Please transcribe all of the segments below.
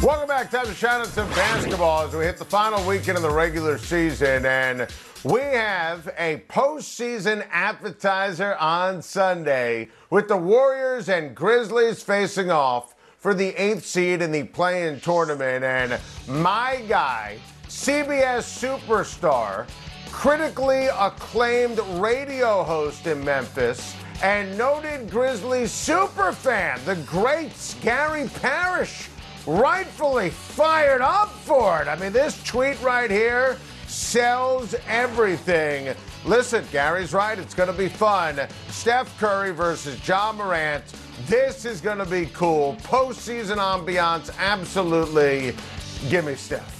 Welcome back. Time to shout out some basketball as we hit the final weekend of the regular season. And we have a postseason appetizer on Sunday with the Warriors and Grizzlies facing off for the 8th seed in the play-in tournament. And my guy, CBS superstar, critically acclaimed radio host in Memphis, and noted Grizzlies superfan, the great Gary Parrish, rightfully fired up for it. I mean, this tweet right here sells everything. Listen, Gary's right. It's going to be fun. Steph Curry versus Ja Morant. This is going to be cool. Postseason ambiance, absolutely. Give me Steph.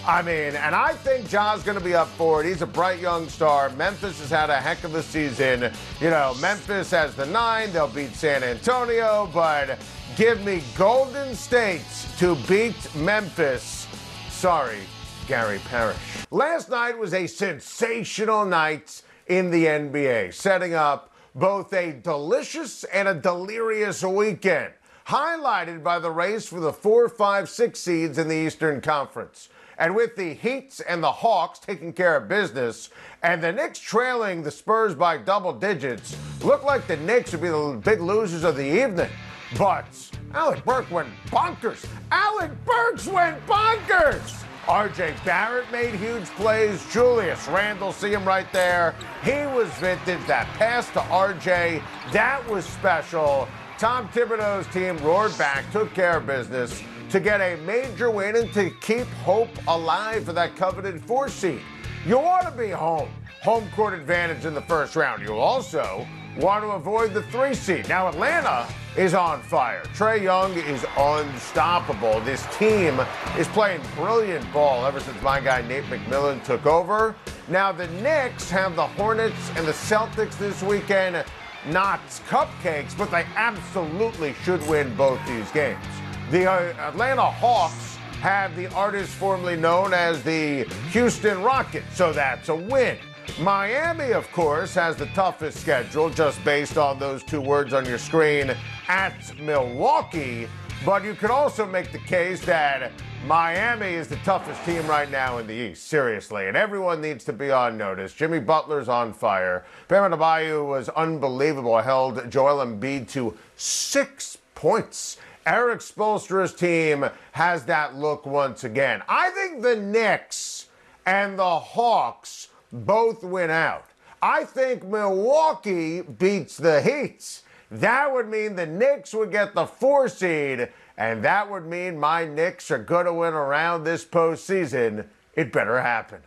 I mean, and I think Ja's going to be up for it. He's a bright young star. Memphis has had a heck of a season. You know, Memphis has the 9. They'll beat San Antonio, but give me Golden State to beat Memphis. Sorry, Gary Parrish. Last night was a sensational night in the NBA, setting up both a delicious and a delirious weekend, highlighted by the race for the 4, 5, 6 seeds in the Eastern Conference. And with the Heat and the Hawks taking care of business, and the Knicks trailing the Spurs by double digits, looked like the Knicks would be the big losers of the evening. But Alec Burks went bonkers. Alec Burks went bonkers! R.J. Barrett made huge plays. Julius Randle, see him right there. He was vintage. That pass to R.J., that was special. Tom Thibodeau's team roared back, took care of business to get a major win and to keep hope alive for that coveted 4 seed. You want to be home court advantage in the first round. You also want to avoid the 3 seed. Now Atlanta is on fire. Trae Young is unstoppable. This team is playing brilliant ball ever since my guy Nate McMillan took over. Now the Knicks have the Hornets and the Celtics this weekend. Not cupcakes, but they absolutely should win both these games. The Atlanta Hawks have the artist formerly known as the Houston Rockets, so that's a win. Miami, of course, has the toughest schedule, just based on those 2 words on your screen, at Milwaukee. But you could also make the case that Miami is the toughest team right now in the East, seriously. And everyone needs to be on notice. Jimmy Butler's on fire. Bam Adebayo was unbelievable, held Joel Embiid to 6 points. Eric Spoelstra's team has that look once again. I think the Knicks and the Hawks both win out. I think Milwaukee beats the Heat. That would mean the Knicks would get the 4 seed, and that would mean my Knicks are going to win around this postseason. It better happen.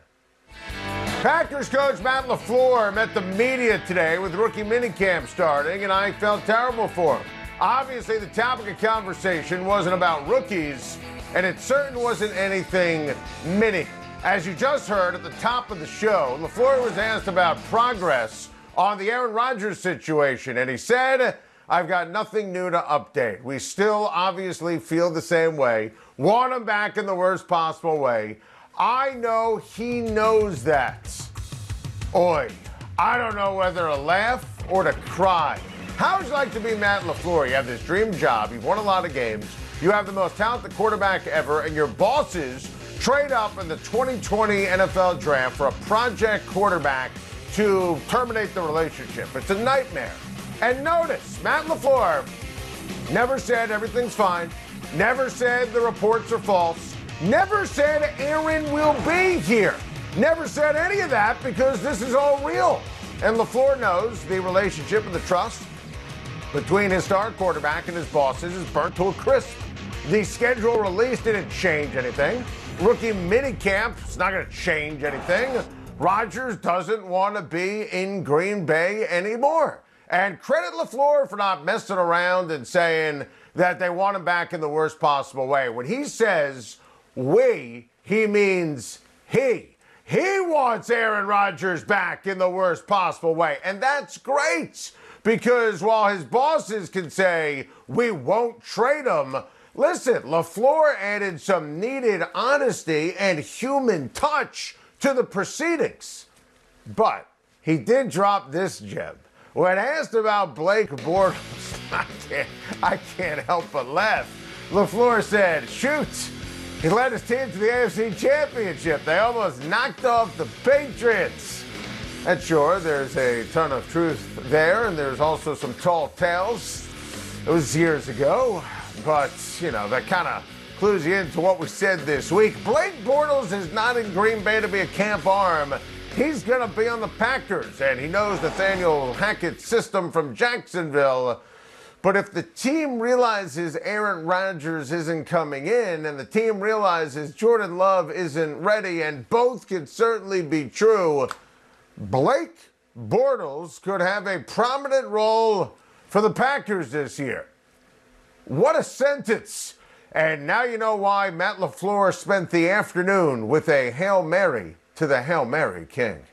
Packers coach Matt LaFleur met the media today with rookie minicamp starting, and I felt terrible for him. Obviously, the topic of conversation wasn't about rookies, and it certainly wasn't anything mini. As you just heard at the top of the show, LaFleur was asked about progress on the Aaron Rodgers situation, and he said, I've got nothing new to update. We still obviously feel the same way, want him back in the worst possible way. I know he knows that. Oi, I don't know whether to laugh or to cry. How would you like to be Matt LaFleur? You have this dream job, you've won a lot of games, you have the most talented quarterback ever, and your bosses trade up in the 2020 NFL draft for a project quarterback to terminate the relationship. It's a nightmare. And notice, Matt LaFleur never said everything's fine, never said the reports are false, never said Aaron will be here, never said any of that because this is all real. And LaFleur knows the relationship and the trust between his star quarterback and his bosses is burnt to a crisp. The schedule release didn't change anything. Rookie minicamp is not going to change anything. Rodgers doesn't want to be in Green Bay anymore. And credit LaFleur for not messing around and saying that they want him back in the worst possible way. When he says we, he means he. He wants Aaron Rodgers back in the worst possible way. And that's great, because while his bosses can say we won't trade him, listen, LaFleur added some needed honesty and human touch to the proceedings. But he did drop this gem. When asked about Blake Bortles, I can't help but laugh. LaFleur said, shoot, He led his team to the AFC Championship. They almost knocked off the Patriots. And sure, there's a ton of truth there, and there's also some tall tales. It was years ago, but, that kind of clues you into what we said this week. Blake Bortles is not in Green Bay to be a camp arm. He's going to be on the Packers, and he knows Nathaniel Hackett's system from Jacksonville. But if the team realizes Aaron Rodgers isn't coming in, and the team realizes Jordan Love isn't ready, and both can certainly be true, Blake Bortles could have a prominent role for the Packers this year. What a sentence. And now you know why Matt LaFleur spent the afternoon with a Hail Mary to the Hail Mary King.